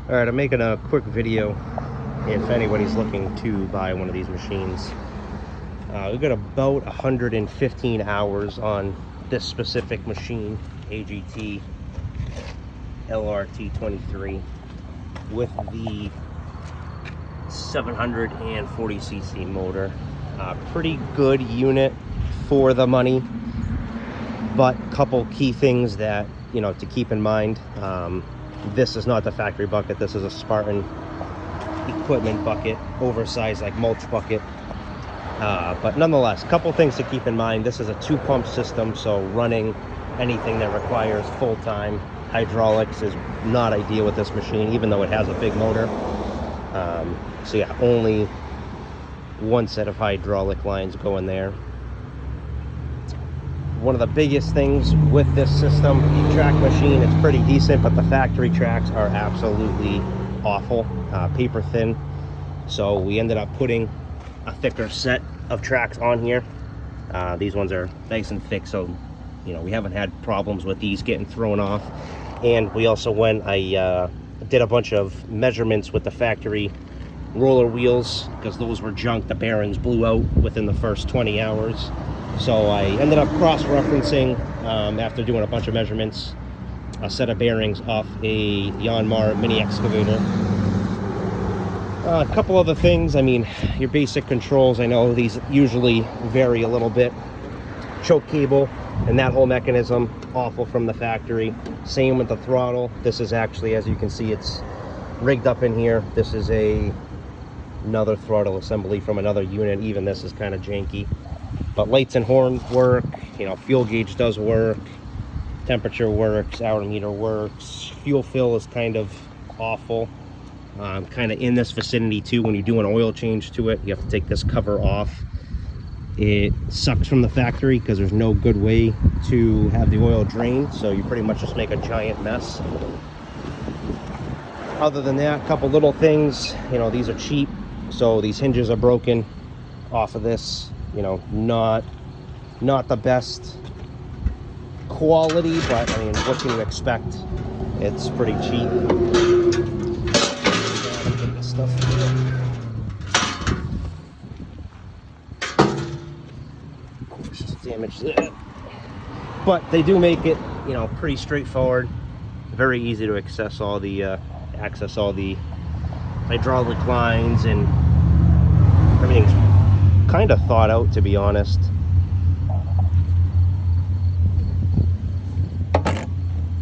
All right, I'm making a quick video if anybody's looking to buy one of these machines. We've got about 115 hours on this specific machine, AGT LRT-23, with the 740cc motor. Pretty good unit for the money, but a couple key things that, you know, to keep in mind. This is not the factory bucket. This is a Spartan equipment bucket, oversized like mulch bucket. But nonetheless, a couple things to keep in mind. This is a 2-pump system, so running anything that requires full-time hydraulics is not ideal with this machine, even though it has a big motor. So yeah, only one set of hydraulic lines go in there. One of the biggest things with this system, the track machine, it's pretty decent, but the factory tracks are absolutely awful, paper thin. So we ended up putting a thicker set of tracks on here. These ones are nice and thick, so you know we haven't had problems with these getting thrown off. And we also I did a bunch of measurements with the factory roller wheels, because those were junk. The bearings blew out within the first 20 hours. So I ended up cross-referencing, after doing a bunch of measurements, a set of bearings off a Yanmar mini excavator. A couple other things. I mean, your basic controls, I know these usually vary a little bit. Choke cable and that whole mechanism, awful from the factory. Same with the throttle. This is actually, as you can see, it's rigged up in here. This is another throttle assembly from another unit. Even this is kind of janky. But lights and horn work, you know, fuel gauge does work, temperature works, hour meter works. Fuel fill is kind of awful. Kind of in this vicinity too. When you do an oil change to it, you have to take this cover off. It sucks from the factory because there's no good way to have the oil drain, so you pretty much just make a giant mess. Other than that, a couple little things. You know, these are cheap, so these hinges are broken off of this. You know, not the best quality, but I mean, what can you expect? It's pretty cheap. Get this stuff just damaged that. But they do make it, you know, pretty straightforward. Very easy to access all the hydraulic lines, and everything's kind of thought out, to be honest.